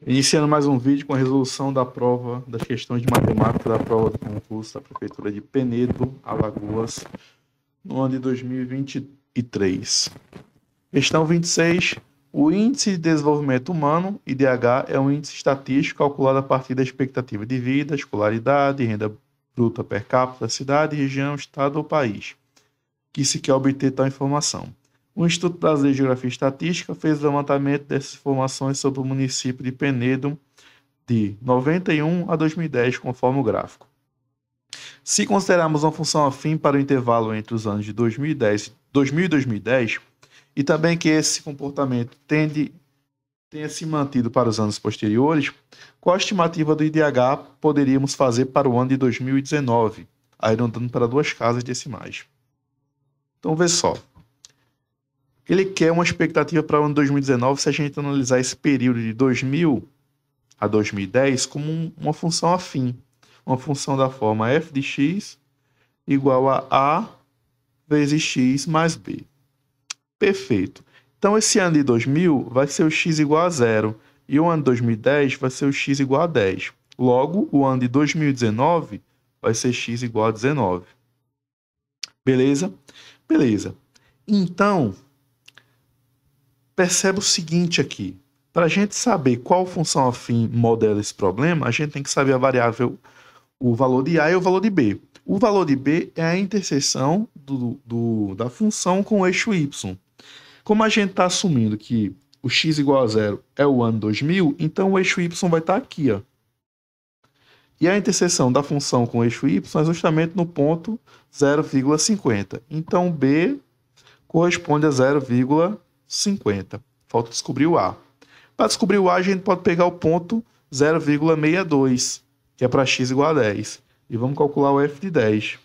Iniciando mais um vídeo com a resolução da prova das questões de matemática da prova do concurso da Prefeitura de Penedo, Alagoas, no ano de 2023. Questão 26. O Índice de Desenvolvimento Humano, IDH, é um índice estatístico calculado a partir da expectativa de vida, escolaridade, renda bruta per capita da cidade, região, estado ou país, que se quer obter tal informação. O Instituto Brasileiro de Geografia e Estatística fez o levantamento dessas informações sobre o município de Penedo de 91 a 2010, conforme o gráfico. Se considerarmos uma função afim para o intervalo entre os anos de 2000 e 2010, e também que esse comportamento tenha se mantido para os anos posteriores, qual a estimativa do IDH poderíamos fazer para o ano de 2019, arredondando para duas casas decimais? Então, vê só. Ele quer uma expectativa para o ano 2019 se a gente analisar esse período de 2000 a 2010 como uma função afim. Uma função da forma f de x igual a vezes x mais b. Perfeito. Então, esse ano de 2000 vai ser o x igual a 0 e o ano de 2010 vai ser o x igual a 10. Logo, o ano de 2019 vai ser x igual a 19. Beleza? Beleza. Então, percebe o seguinte aqui. Para a gente saber qual função afim modela esse problema, a gente tem que saber a variável, o valor de A e o valor de B. O valor de B é a interseção da função com o eixo Y. Como a gente está assumindo que o x igual a 0 é o ano 2000, então o eixo Y vai estar aqui, ó. E a interseção da função com o eixo Y é justamente no ponto 0,50. Então B corresponde a 0,50. Falta descobrir o A. Para descobrir o A, a gente pode pegar o ponto 0,62, que é para x igual a 10. E vamos calcular o f de 10,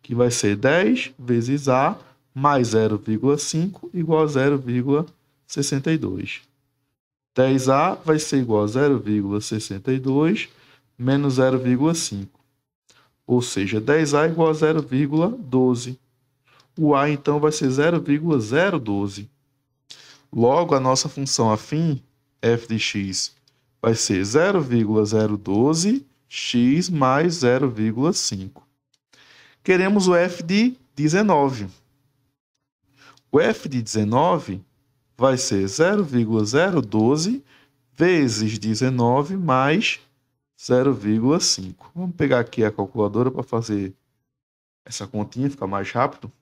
que vai ser 10 vezes A mais 0,5 igual a 0,62. 10A vai ser igual a 0,62 menos 0,5. Ou seja, 10A igual a 0,12. O A, então, vai ser 0,012. Logo, a nossa função afim, f de x, vai ser 0,012x mais 0,5. Queremos o f de 19. O f de 19 vai ser 0,012 vezes 19 mais 0,5. Vamos pegar aqui a calculadora para fazer essa continha, ficar mais rápido.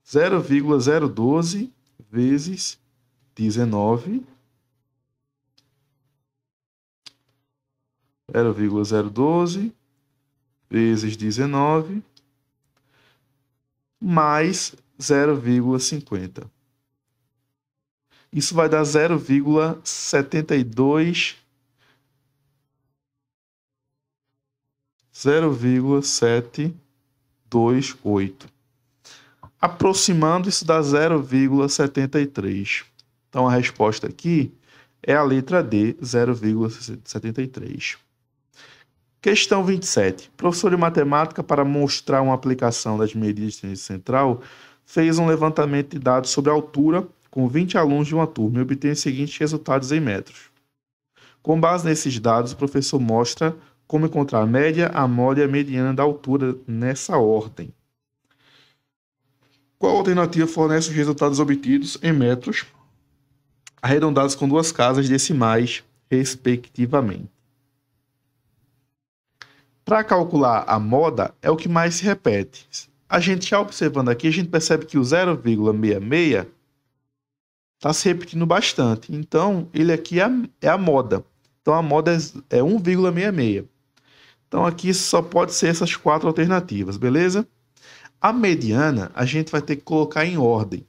0,012 vezes 19, 0,012 vezes 19, mais 0,50. Isso vai dar 0,72, 0,728. Aproximando, isso dá 0,73. Então, a resposta aqui é a letra D, 0,73. Questão 27. Professor de matemática, para mostrar uma aplicação das medidas de tendência central, fez um levantamento de dados sobre a altura com 20 alunos de uma turma e obtém os seguintes resultados em metros. Com base nesses dados, o professor mostra como encontrar a média, a moda e a mediana da altura nessa ordem. Qual alternativa fornece os resultados obtidos em metros, arredondados com duas casas decimais, respectivamente? Para calcular a moda, é o que mais se repete. A gente já observando aqui, a gente percebe que o 0,66 está se repetindo bastante. Então, ele aqui é a moda. Então, a moda é 1,66. Então, aqui só pode ser essas quatro alternativas, beleza? A mediana, a gente vai ter que colocar em ordem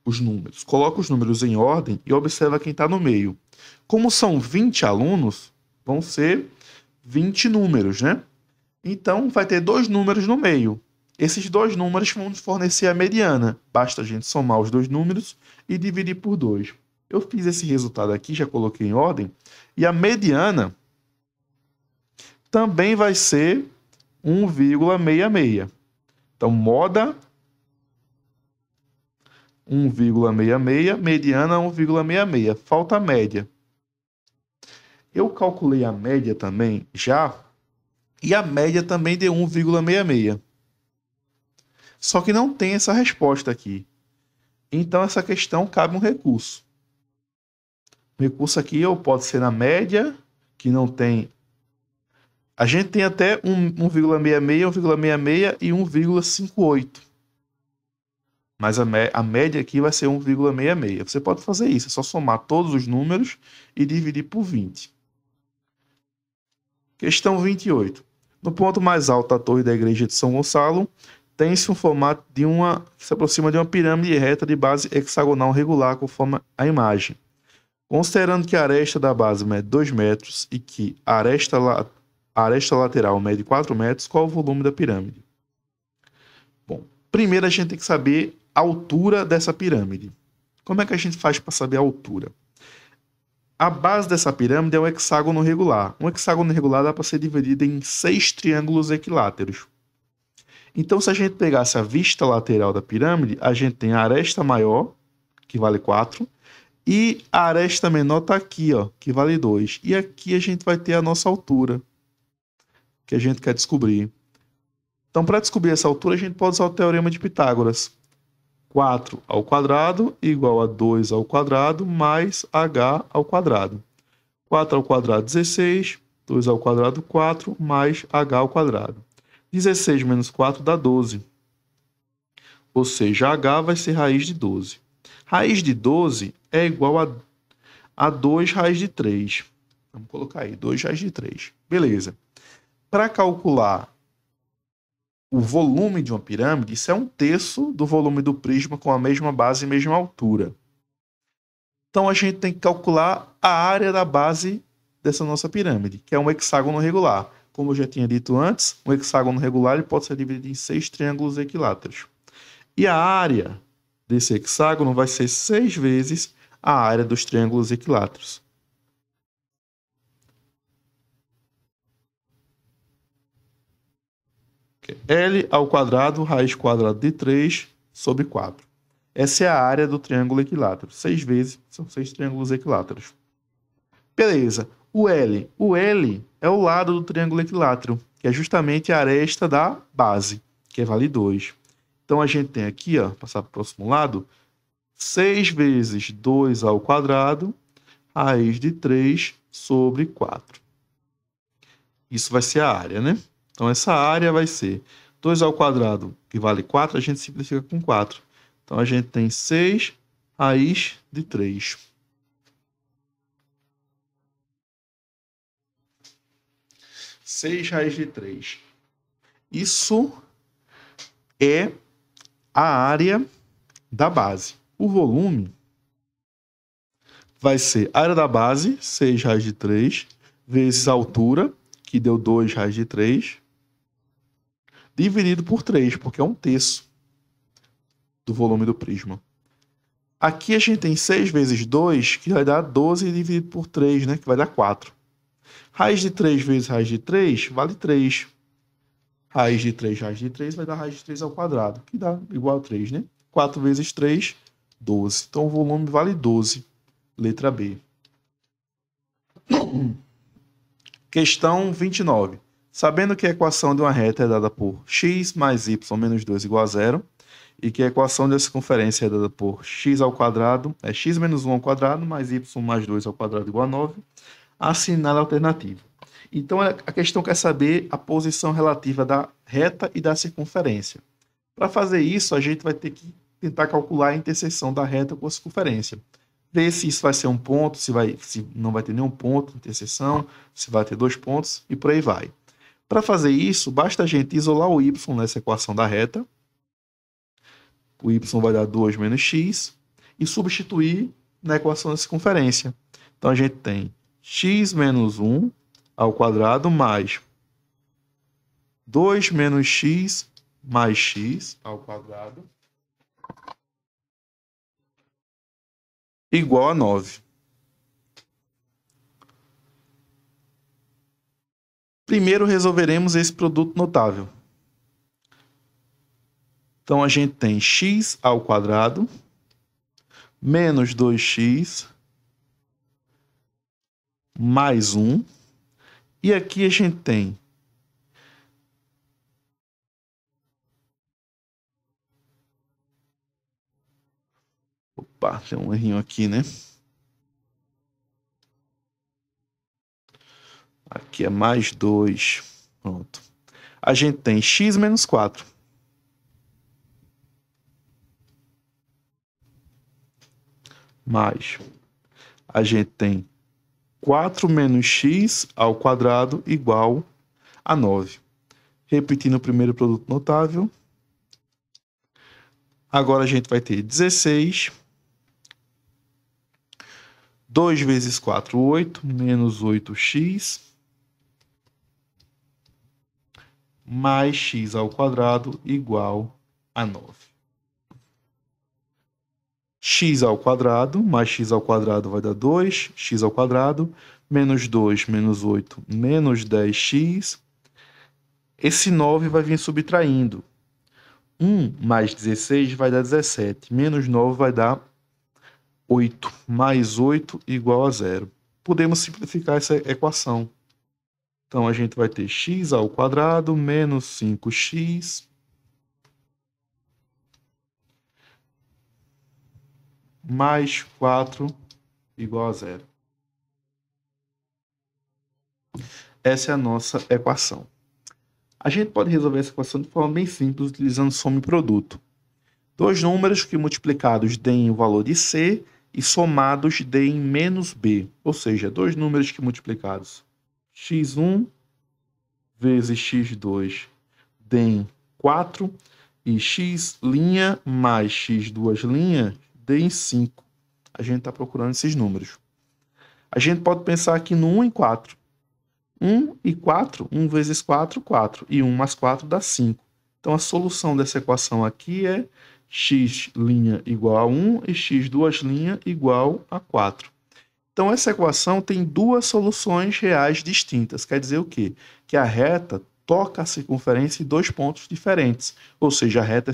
os números. Coloca os números em ordem e observa quem está no meio. Como são 20 alunos, vão ser 20 números, né? Então, vai ter dois números no meio. Esses dois números vão fornecer a mediana. Basta a gente somar os dois números e dividir por 2. Eu fiz esse resultado aqui, já coloquei em ordem. E a mediana também vai ser 1,66. Então, moda 1,66, mediana 1,66. Falta a média. Eu calculei a média também já, e a média também deu 1,66. Só que não tem essa resposta aqui. Então, essa questão cabe um recurso. O recurso aqui ou pode ser na média, que não tem. A gente tem até 1,66, 1,66 e 1,58. Mas a média aqui vai ser 1,66. Você pode fazer isso, é só somar todos os números e dividir por 20. Questão 28. No ponto mais alto da torre da igreja de São Gonçalo, tem-se um formato que se aproxima de uma pirâmide reta de base hexagonal regular, conforme a imagem. Considerando que a aresta da base mede 2 metros e que a aresta lateral mede 4 metros, qual o volume da pirâmide? Bom, primeiro a gente tem que saber a altura dessa pirâmide. Como é que a gente faz para saber a altura? A base dessa pirâmide é um hexágono regular. Um hexágono regular dá para ser dividido em 6 triângulos equiláteros. Então, se a gente pegasse a vista lateral da pirâmide, a gente tem a aresta maior, que vale 4, e a aresta menor está aqui, ó, que vale 2. E aqui a gente vai ter a nossa altura, que a gente quer descobrir. Então, para descobrir essa altura, a gente pode usar o teorema de Pitágoras. 4 ao quadrado igual a 2 ao quadrado mais h ao quadrado. 4 ao quadrado, 16. 2 ao quadrado, 4, mais h ao quadrado. 16 menos 4 dá 12. Ou seja, h vai ser raiz de 12. Raiz de 12 é igual a 2 raiz de 3. Vamos colocar aí, 2 raiz de 3. Beleza. Para calcular o volume de uma pirâmide, isso é 1/3 do volume do prisma com a mesma base e mesma altura. Então, a gente tem que calcular a área da base dessa nossa pirâmide, que é um hexágono regular. Como eu já tinha dito antes, um hexágono regular ele pode ser dividido em 6 triângulos equiláteros. E a área desse hexágono vai ser 6 vezes a área dos triângulos equiláteros. L ao quadrado, raiz quadrada de 3 sobre 4. Essa é a área do triângulo equilátero. 6 vezes, são 6 triângulos equiláteros. Beleza. O L é o lado do triângulo equilátero, que é justamente a aresta da base, que vale 2. Então, a gente tem aqui, ó, passar para o próximo lado, 6 vezes 2 ao quadrado, raiz de 3 sobre 4. Isso vai ser a área, né? Então, essa área vai ser 2 ao quadrado, que vale 4, a gente simplifica com 4. Então, a gente tem 6 raiz de 3. Raiz de 3. Isso é a área da base. O volume vai ser a área da base, 6 raiz de 3, vezes a altura, que deu 2 raiz de 3, dividido por 3, porque é 1/3 do volume do prisma. Aqui a gente tem 6 vezes 2, que vai dar 12 dividido por 3, né? Que vai dar 4. Raiz de 3 vezes raiz de 3 vale 3. Raiz de 3 vai dar raiz de 3 ao quadrado, que dá igual a 3, né? 4 vezes 3, 12. Então o volume vale 12. Letra B. Questão 29. Sabendo que a equação de uma reta é dada por x mais y menos 2 igual a 0, e que a equação da circunferência é dada por x ao quadrado, é x menos 1 ao quadrado mais y mais 2 ao quadrado igual a 9, assinale a alternativa. Então, a questão quer saber a posição relativa da reta e da circunferência. Para fazer isso, a gente vai ter que tentar calcular a interseção da reta com a circunferência. Ver se isso vai ser um ponto, se não vai ter nenhum ponto de interseção, se vai ter 2 pontos e por aí vai. Para fazer isso, basta a gente isolar o y nessa equação da reta. O y vai dar 2 menos x e substituir na equação da circunferência. Então, a gente tem x menos 1 ao quadrado mais 2 menos x mais x ao quadrado igual a 9. Primeiro resolveremos esse produto notável. Então, a gente tem x ao quadrado menos 2x mais 1. E aqui a gente tem tem um errinho aqui, né? Aqui é mais 2. Pronto. A gente tem x menos 4. Mais. A gente tem 4 menos x ao quadrado igual a 9. Repetindo o primeiro produto notável. Agora a gente vai ter 16. 2 vezes 4, 8. Menos 8x. Mais x ao quadrado igual a 9. X ao quadrado mais x ao quadrado vai dar 2. X ao quadrado menos 2 menos 8 menos 10x. Esse 9 vai vir subtraindo. 1 mais 16 vai dar 17. Menos 9 vai dar 8. Mais 8 igual a 0. Podemos simplificar essa equação. Então, a gente vai ter x ao quadrado menos 5x mais 4 igual a 0. Essa é a nossa equação. A gente pode resolver essa equação de forma bem simples, utilizando soma e produto. Dois números que multiplicados deem o valor de C e somados deem menos B. Ou seja, dois números que multiplicados x1 vezes x2 deem 4 e x' mais x2' deem 5. A gente está procurando esses números. A gente pode pensar aqui no 1 e 4. 1 e 4, 1 vezes 4, 4. E 1 mais 4 dá 5. Então, a solução dessa equação aqui é x' igual a 1 e x2' igual a 4. Então, essa equação tem duas soluções reais distintas. Quer dizer o quê? Que a reta toca a circunferência em dois pontos diferentes. Ou seja, a reta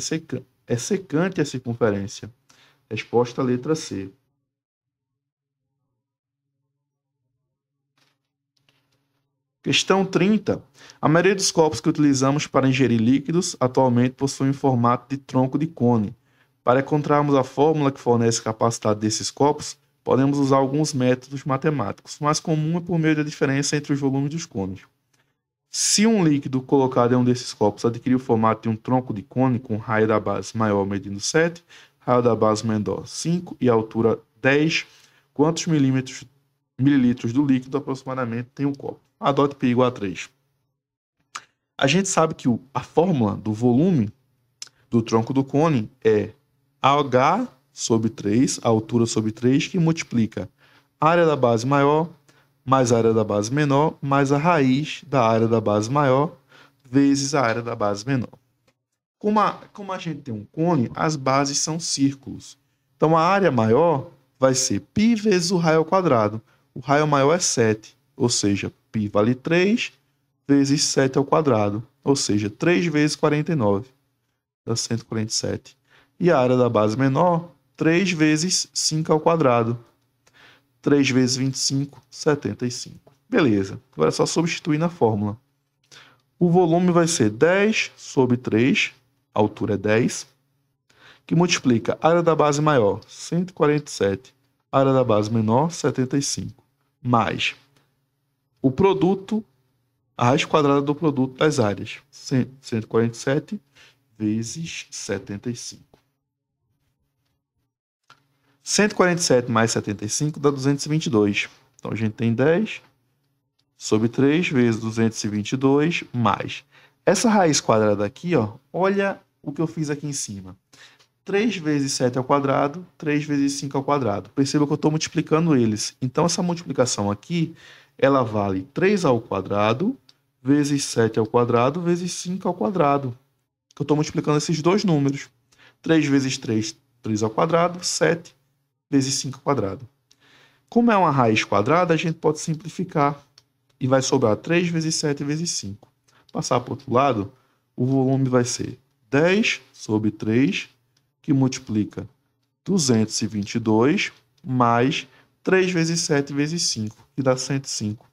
é secante à circunferência. Resposta letra C. Questão 30. A maioria dos copos que utilizamos para ingerir líquidos atualmente possuem formato de tronco de cone. Para encontrarmos a fórmula que fornece a capacidade desses copos, podemos usar alguns métodos matemáticos. O mais comum é por meio da diferença entre os volumes dos cones. Se um líquido colocado em um desses copos adquirir o formato de um tronco de cone com raio da base maior medindo 7, raio da base menor 5 e altura 10, quantos mililitros do líquido aproximadamente tem um copo? Adote π igual a 3. A gente sabe que a fórmula do volume do tronco do cone é H sobre 3, a altura sobre 3, que multiplica a área da base maior mais a área da base menor mais a raiz da área da base maior vezes a área da base menor. Como a gente tem um cone, as bases são círculos. Então, a área maior vai ser π vezes o raio ao quadrado. O raio maior é 7, ou seja, π vale 3 vezes 7 ao quadrado, ou seja, 3 vezes 49, dá 147. E a área da base menor, 3 vezes 5 ao quadrado, 3 vezes 25, 75. Beleza, agora é só substituir na fórmula. O volume vai ser 10 sobre 3, a altura é 10, que multiplica a área da base maior, 147, a área da base menor, 75, mais o produto, a raiz quadrada do produto das áreas, 147 vezes 75. 147 mais 75 dá 222. Então, a gente tem 10 sobre 3 vezes 222 mais. Essa raiz quadrada aqui, ó, olha o que eu fiz aqui em cima. 3 vezes 7 ao quadrado, 3 vezes 5 ao quadrado. Perceba que eu estou multiplicando eles. Então, essa multiplicação aqui, ela vale 3 ao quadrado vezes 7 ao quadrado vezes 5 ao quadrado. Eu estou multiplicando esses dois números. 3 vezes 3, 3 ao quadrado, 7 vezes 5 ao quadrado. Como é uma raiz quadrada, a gente pode simplificar. E vai sobrar 3 vezes 7 vezes 5. Passar para o outro lado, o volume vai ser 10 sobre 3, que multiplica 222 mais 3 vezes 7 vezes 5, que dá 105.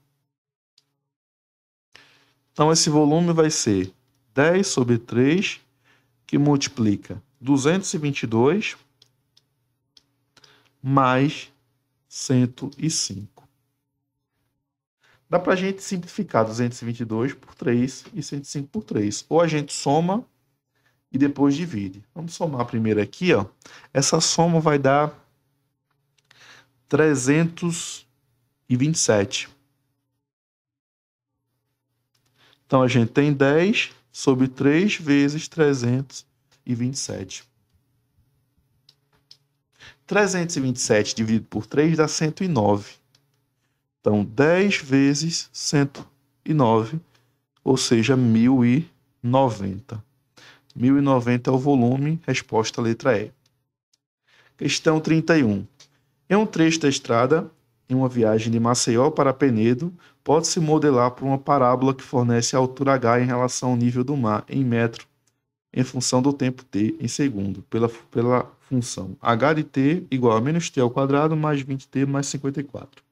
Então, esse volume vai ser 10 sobre 3, que multiplica 222 mais 105. Dá para a gente simplificar 222 por 3 e 105 por 3. Ou a gente soma e depois divide. Vamos somar primeiro aqui, ó. Essa soma vai dar 327. Então, a gente tem 10 sobre 3 vezes 327. 327 dividido por 3 dá 109. Então, 10 vezes 109, ou seja, 1090. 1090 é o volume, resposta letra E. Questão 31. Em um trecho da estrada, em uma viagem de Maceió para Penedo, pode-se modelar por uma parábola que fornece a altura h em relação ao nível do mar em metro, em função do tempo t em segundo, pela função h de t igual a menos t ao quadrado mais 20t mais 54.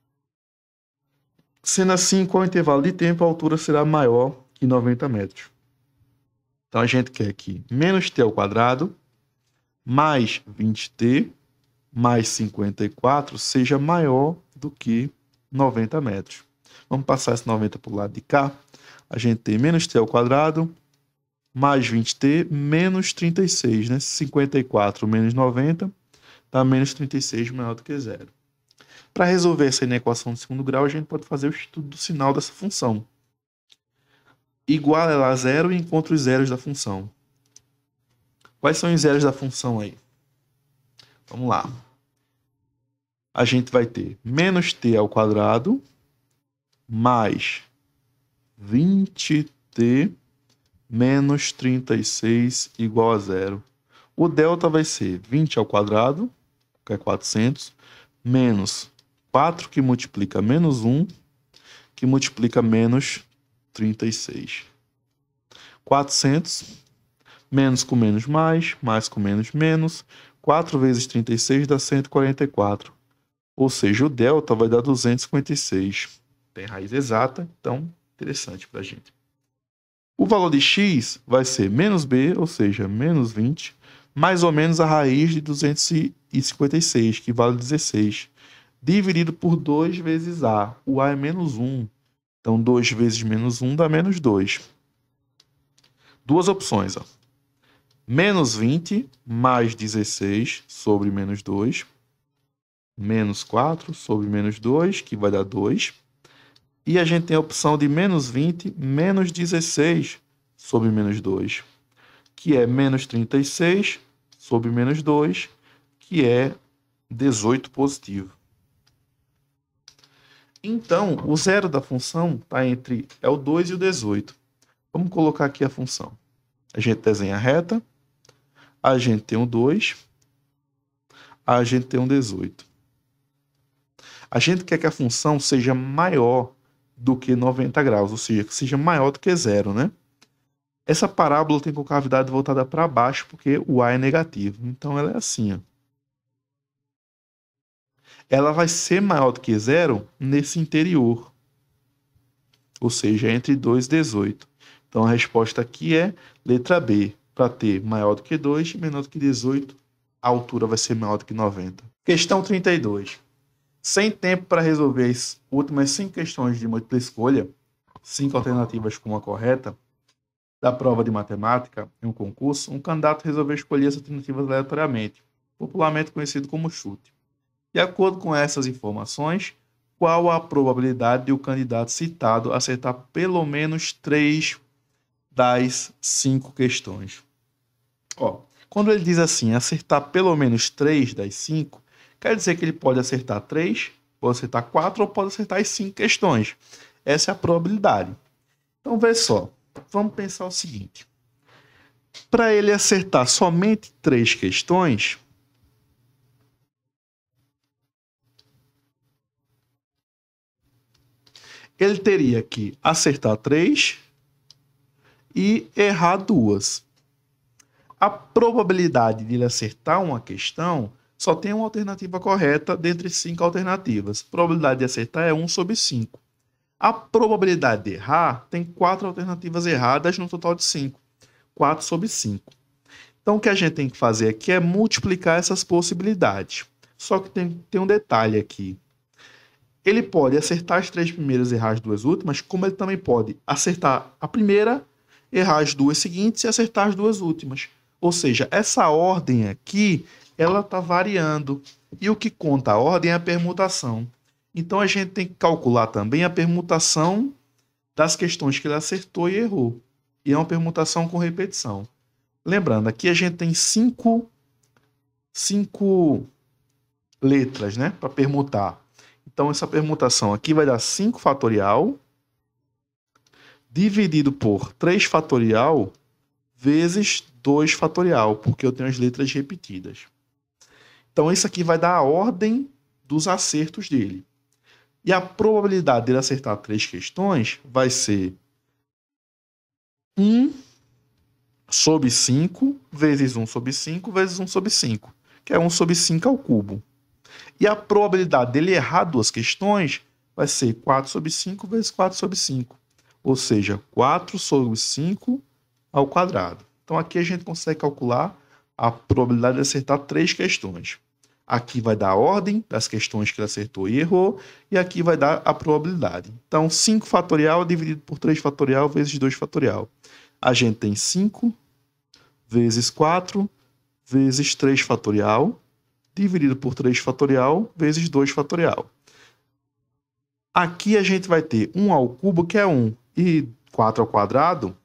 Sendo assim, com o intervalo de tempo, a altura será maior que 90 metros. Então, a gente quer que menos t ao quadrado mais 20t mais 54 seja maior do que 90 metros. Vamos passar esse 90 para o lado de cá. A gente tem menos t ao quadrado mais 20t menos 36, né? 54 menos 90 dá menos 36 maior do que zero. Para resolver essa inequação de segundo grau, a gente pode fazer o estudo do sinal dessa função. Iguala ela a zero e encontra os zeros da função. Quais são os zeros da função aí? Vamos lá. A gente vai ter menos t ao quadrado mais 20t menos 36 igual a zero. O delta vai ser 20 ao quadrado, que é 400, menos 4 que multiplica menos 1, que multiplica menos 36. 400, menos com menos mais com menos menos, 4 vezes 36 dá 144. Ou seja, o delta vai dar 256. Tem raiz exata, então interessante para a gente. O valor de x vai ser menos b, ou seja, menos 20, mais ou menos a raiz de 256, que vale 16, dividido por 2 vezes a. O a é menos 1. Então, 2 vezes menos 1 dá menos 2. Duas opções, ó. Menos 20 mais 16 sobre menos 2. Menos 4 sobre menos 2, que vai dar 2. E a gente tem a opção de menos 20 menos 16 sobre menos 2, que é menos 36 sobre menos 2, que é 18 positivo. Então, o zero da função está entre o 2 e o 18. Vamos colocar aqui a função. A gente desenha a reta, a gente tem um 2, a gente tem um 18. A gente quer que a função seja maior do que 90 graus, ou seja, que seja maior do que zero, né? Essa parábola tem concavidade voltada para baixo porque o a é negativo. Então, ela é assim, ó. Ela vai ser maior do que zero nesse interior, ou seja, entre 2 e 18. Então, a resposta aqui é letra B. Para ter maior do que 2 e menor do que 18, a altura vai ser maior do que 90. Questão 32. Sem tempo para resolver as últimas 5 questões de múltipla escolha, 5 alternativas com uma correta, da prova de matemática em um concurso, um candidato resolveu escolher as alternativas aleatoriamente, popularmente conhecido como chute. De acordo com essas informações, qual a probabilidade de o candidato citado acertar pelo menos 3 das 5 questões? Ó, quando ele diz assim, acertar pelo menos 3 das 5, quer dizer que ele pode acertar 3, pode acertar 4 ou pode acertar as 5 questões. Essa é a probabilidade. Então, vê só. Vamos pensar o seguinte. Para ele acertar somente 3 questões, ele teria que acertar 3 e errar 2. A probabilidade de ele acertar uma questão Só tem uma alternativa correta dentre 5 alternativas. A probabilidade de acertar é 1 sobre 5. A probabilidade de errar tem 4 alternativas erradas no total de 5. 4 sobre 5. Então, o que a gente tem que fazer aqui é multiplicar essas possibilidades. Só que tem um detalhe aqui. Ele pode acertar as 3 primeiras e errar as 2 últimas, como ele também pode acertar a primeira, errar as 2 seguintes e acertar as 2 últimas. Ou seja, essa ordem aqui, ela está variando. E o que conta a ordem é a permutação. Então, a gente tem que calcular também a permutação das questões que ele acertou e errou. E é uma permutação com repetição. Lembrando, aqui a gente tem 5 letras, né, para permutar. Então, essa permutação aqui vai dar 5 fatorial dividido por 3 fatorial vezes 2 fatorial, porque eu tenho as letras repetidas. Então, isso aqui vai dar a ordem dos acertos dele. E a probabilidade dele acertar 3 questões vai ser 1 sobre 5 vezes 1 sobre 5 vezes 1 sobre 5, que é 1 sobre 5 ao cubo. E a probabilidade dele errar 2 questões vai ser 4 sobre 5 vezes 4 sobre 5, ou seja, 4 sobre 5 ao quadrado. Então, aqui a gente consegue calcular a probabilidade de acertar 3 questões. Aqui vai dar a ordem das questões que ele acertou e errou, e aqui vai dar a probabilidade. Então, 5 fatorial dividido por 3 fatorial vezes 2 fatorial. A gente tem 5 vezes 4 vezes 3 fatorial, dividido por 3 fatorial vezes 2 fatorial. Aqui a gente vai ter 1 ao cubo, que é 1, e 4 ao quadrado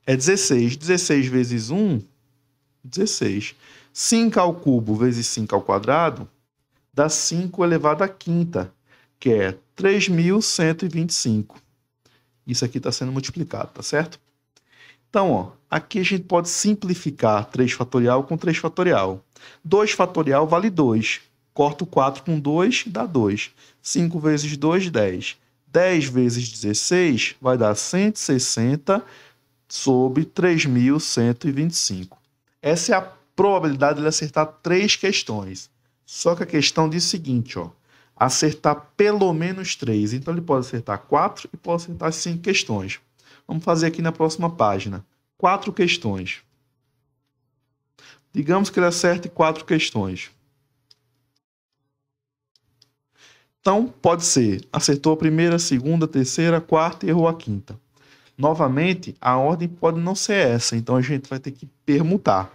é 16. 16 vezes 1, 16. 5 ao cubo vezes 5 ao quadrado dá 5 elevado à quinta, que é 3.125. Isso aqui está sendo multiplicado, tá certo? Então, ó, aqui a gente pode simplificar 3 fatorial com 3 fatorial. 2 fatorial vale 2. Corto 4 com 2, dá 2. 5 vezes 2, 10. 10 vezes 16 vai dar 160 sobre 3.125. Essa é a probabilidade de ele acertar 3 questões. Só que a questão diz o seguinte, ó, acertar pelo menos 3. Então, ele pode acertar 4 e pode acertar 5 questões. Vamos fazer aqui na próxima página. 4 questões. Digamos que ele acerte 4 questões. Então, pode ser, acertou a primeira, a segunda, a terceira, a quarta e errou a quinta. Novamente, a ordem pode não ser essa, então a gente vai ter que permutar.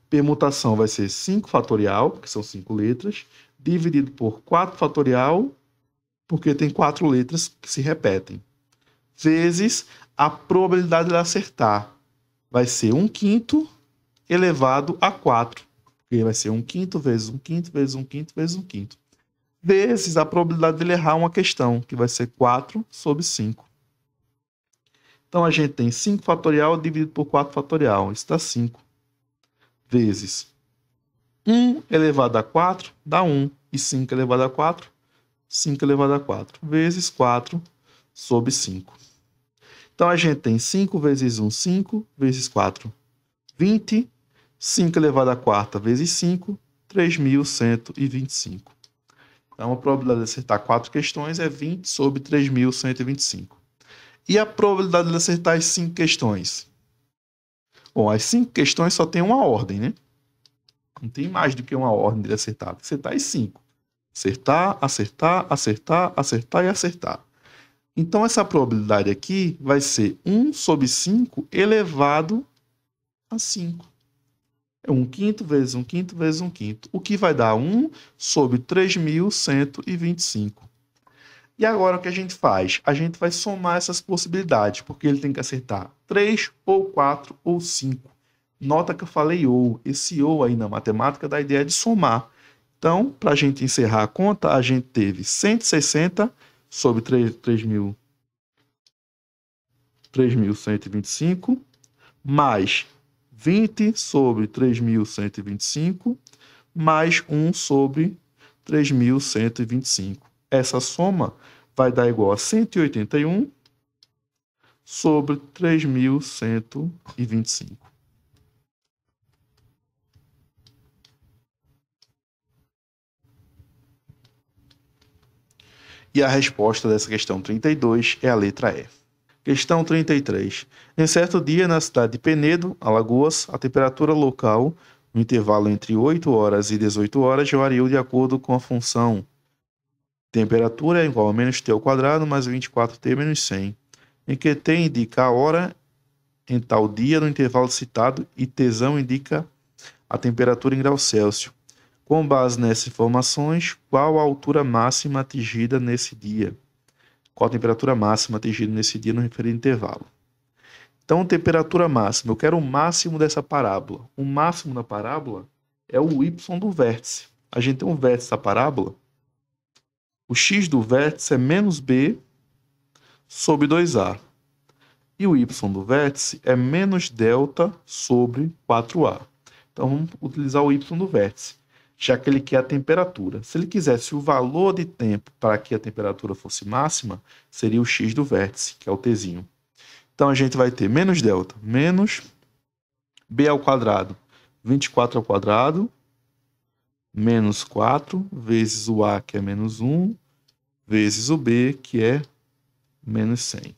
Permutação vai ser 5 fatorial, porque são 5 letras, dividido por 4 fatorial, porque tem 4 letras que se repetem, vezes a probabilidade de ele acertar. Vai ser 1/5 elevado a 4, porque vai ser 1/5 vezes 1/5 vezes 1/5 vezes 1/5, vezes a probabilidade de ele errar uma questão, que vai ser 4 sobre 5. Então, a gente tem 5 fatorial dividido por 4 fatorial. Isso dá 5. Vezes 1 elevado a 4 dá 1. E 5 elevado a 4, 5 elevado a 4. Vezes 4 sobre 5. Então, a gente tem 5 vezes 1, 5. Vezes 4, 20. 5 elevado a 4 vezes 5, 3.125. Então, a probabilidade de acertar 4 questões é 20 sobre 3.125. E a probabilidade de acertar as 5 questões? Bom, as 5 questões só tem uma ordem, né? Não tem mais do que uma ordem de acertar. Tem que acertar as 5. Acertar, acertar, acertar, acertar e acertar. Então, essa probabilidade aqui vai ser 1 sobre 5 elevado a 5. É 1/5 vezes 1/5 vezes 1/5. O que vai dar 1 sobre 3.125. E agora o que a gente faz? A gente vai somar essas possibilidades, porque ele tem que acertar 3, ou 4, ou 5. Nota que eu falei ou. Esse ou aí na matemática dá a ideia de somar. Então, para a gente encerrar a conta, a gente teve 160 sobre 3.125, mais 20 sobre 3.125, mais 1 sobre 3.125. Essa soma vai dar igual a 181 sobre 3.125. E a resposta dessa questão 32 é a letra E. Questão 33. Em certo dia, na cidade de Penedo, Alagoas, a temperatura local, no intervalo entre 8 horas e 18 horas, variou de acordo com a função temperatura é igual a menos t ao quadrado mais 24t menos 100, em que t indica a hora em tal dia no intervalo citado e tzão indica a temperatura em graus Celsius. Com base nessas informações, qual a altura máxima atingida nesse dia? Qual a temperatura máxima atingida nesse dia no referido intervalo? Então, temperatura máxima, eu quero o máximo dessa parábola. O máximo da parábola é o y do vértice. A gente tem um vértice da parábola. O x do vértice é menos b sobre 2a. E o y do vértice é menos delta sobre 4a. Então, vamos utilizar o y do vértice, já que ele quer a temperatura. Se ele quisesse o valor de tempo para que a temperatura fosse máxima, seria o x do vértice, que é o tzinho. Então, a gente vai ter menos delta, menos b ao quadrado, 24 ao quadrado, menos 4, vezes o a, que é menos 1, vezes o b, que é menos 100.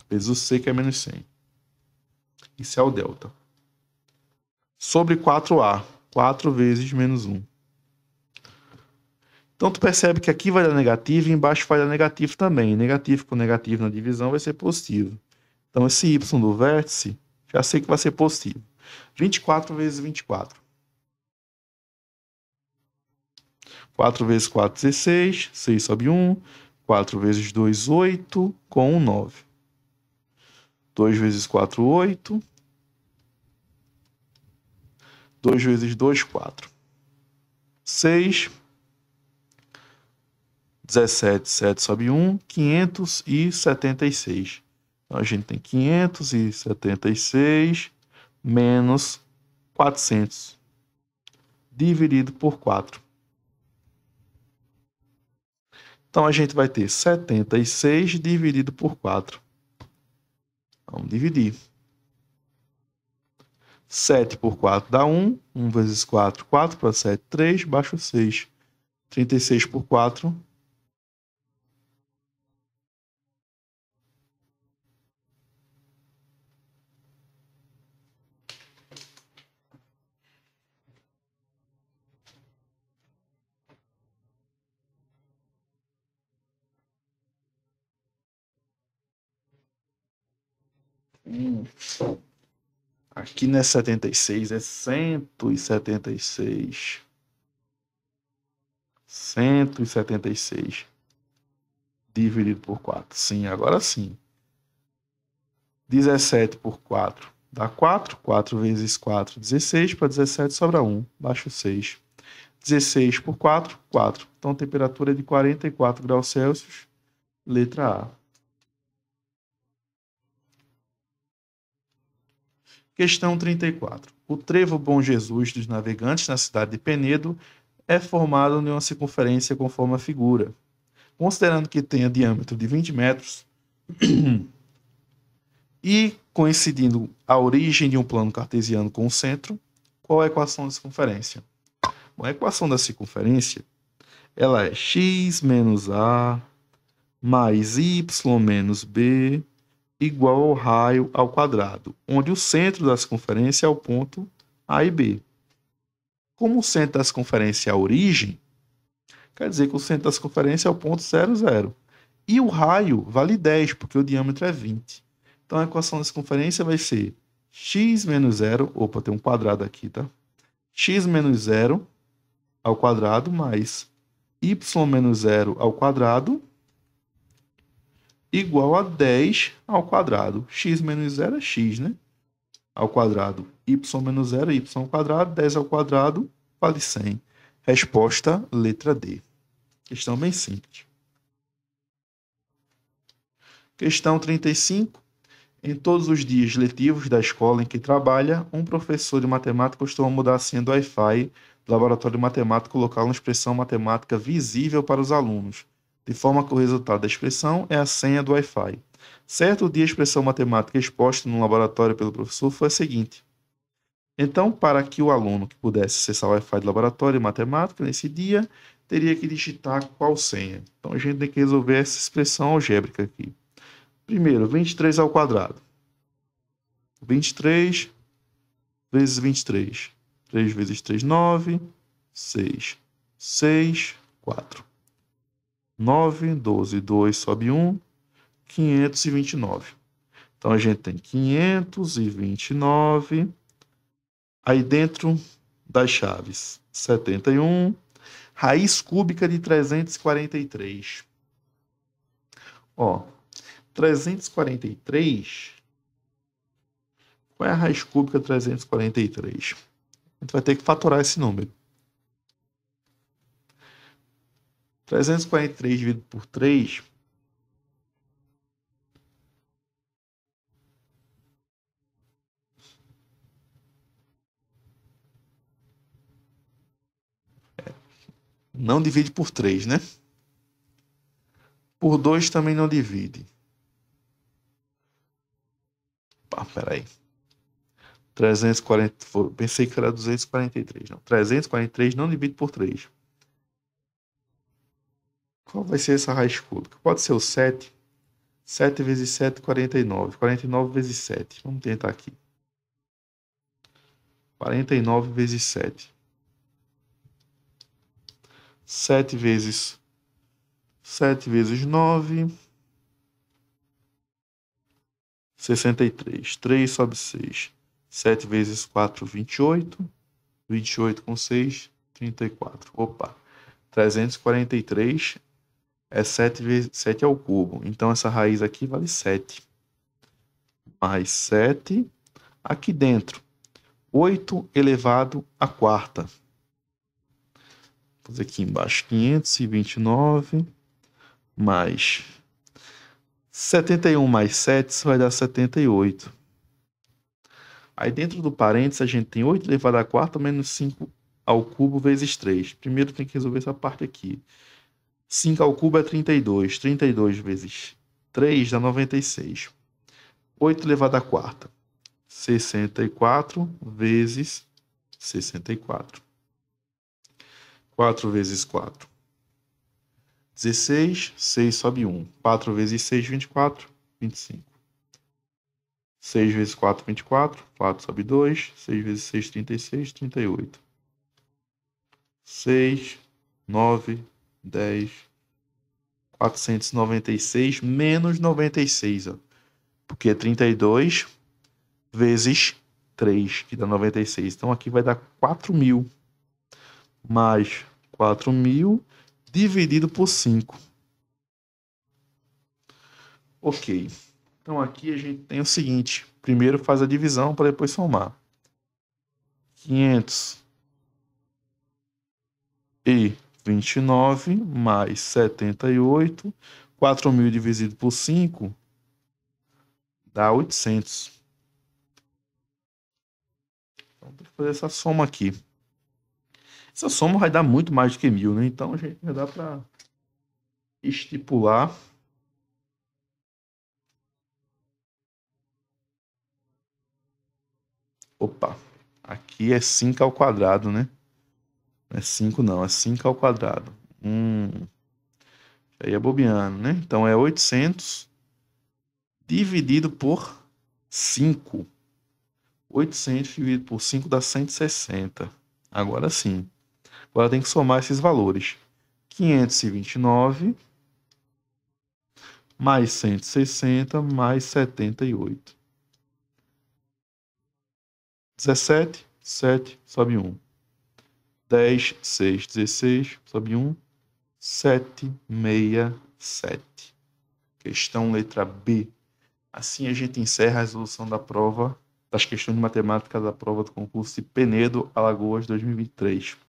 Vezes o c, que é menos 100. Isso é o delta. Sobre 4a, 4 vezes menos 1. Então, tu percebe que aqui vai dar negativo e embaixo vai dar negativo também. Negativo com negativo na divisão vai ser positivo. Então, esse y do vértice, já sei que vai ser positivo. 24 vezes 24. 4 vezes 4, 16. 6 sobe 1. 4 vezes 2, 8. Com 1, 9. 2 vezes 4, 8. 2 vezes 2, 4. 6. 17, 7 sobe 1. 576. Então, a gente tem 576 menos 400 dividido por 4. Então, a gente vai ter 76 dividido por 4. Vamos dividir. 7 por 4 dá 1. 1 vezes 4, 4 para 7, 3. Baixo 6. 36 por 4. Aqui não é 76, é 176. 176 dividido por 4. Sim, agora sim. 17 por 4 dá 4. 4 vezes 4, 16. Para 17 sobra 1. Baixo 6. 16 por 4, 4. Então, a temperatura é de 44 graus Celsius. Letra A. Questão 34. O trevo Bom Jesus dos navegantes na cidade de Penedo é formado em uma circunferência conforme a figura. Considerando que tenha diâmetro de 20 metros e coincidindo a origem de um plano cartesiano com o centro, qual é a equação da circunferência? Bom, a equação da circunferência ela é x menos a mais y menos b igual ao raio ao quadrado, onde o centro da circunferência é o ponto A e B. Como o centro da circunferência é a origem, quer dizer que o centro da circunferência é o ponto 0, 0. E o raio vale 10, porque o diâmetro é 20. Então, a equação da circunferência vai ser x menos 0, opa, tem um quadrado aqui, tá? X menos 0 ao quadrado mais y menos 0 ao quadrado igual a 10 ao quadrado. X menos 0 é x, né? Ao quadrado. Y menos 0 é y ao quadrado. 10 ao quadrado vale 100. Resposta, letra D. Questão bem simples. Questão 35. Em todos os dias letivos da escola em que trabalha, um professor de matemática costuma mudar a senha do Wi-Fi do laboratório de matemática e colocá-lo uma expressão matemática visível para os alunos, de forma que o resultado da expressão é a senha do Wi-Fi. Certo dia, a expressão matemática exposta no laboratório pelo professor foi a seguinte. Então, para que o aluno que pudesse acessar o Wi-Fi do laboratório de matemática nesse dia, teria que digitar qual senha. Então, a gente tem que resolver essa expressão algébrica aqui. Primeiro, 23 ao quadrado. 23 vezes 23. 3 vezes 3, 9. 6. 6, 4. 9, 12, 2 sobe 1. 529. Então, a gente tem 529. Aí, dentro das chaves, 71. Raiz cúbica de 343. Ó, 343. Qual é a raiz cúbica de 343? A gente vai ter que fatorar esse número. 343 dividido por 3... Não divide por 3, né? Por 2 também não divide. Peraí. 340... Pensei que era 243. Não. 343 não divide por 3. Qual vai ser essa raiz cúbica? Pode ser o 7. 7 vezes 7, 49. 49 vezes 7. Vamos tentar aqui. 49 vezes 7. 7 vezes 9. 63. 3 sobre 6. 7 vezes 4, 28. 28 com 6, 34. Opa. 343 é 7 vezes 7 ao cubo. Então, essa raiz aqui vale 7. Mais 7. Aqui dentro, 8 elevado à quarta. Vou fazer aqui embaixo, 529 mais 71 mais 7, isso vai dar 78. Aí dentro do parênteses a gente tem 8 elevado à quarta menos 5 ao cubo vezes 3. Primeiro tem que resolver essa parte aqui. 5 ao cubo é 32. 32 vezes 3 dá 96. 8 elevado à quarta. 64 vezes 64. 4 vezes 4. 16, 6 sobe 1. 4 vezes 6, 24, 25. 6 vezes 4, 24. 4 sobe 2. 6 vezes 6, 36, 38. 6, 9, 10, 496 menos 96, ó. Porque é 32 vezes 3, que dá 96. Então, aqui vai dar 4.000. Mais 4.000 dividido por 5. Ok. Então, aqui a gente tem o seguinte. Primeiro faz a divisão para depois somar. 529 mais 78. 4.000 dividido por 5 dá 800. Então, tem que fazer essa soma aqui. Essa soma vai dar muito mais do que 1.000, né? Então, a gente vai dar para estipular. Opa, aqui é 5 ao quadrado, né? Não é 5 não, é 5 ao quadrado. Aí é bobeando, né? Então, é 800 dividido por 5. 800 dividido por 5 dá 160. Agora sim. Agora tem que somar esses valores. 529 mais 160 mais 78. 17, 7, sobe 1. 10, 6, 16, sobe 1. 7, 67. Questão letra B. Assim a gente encerra a resolução da prova, das questões de matemática da prova do concurso de Penedo, Alagoas 2023.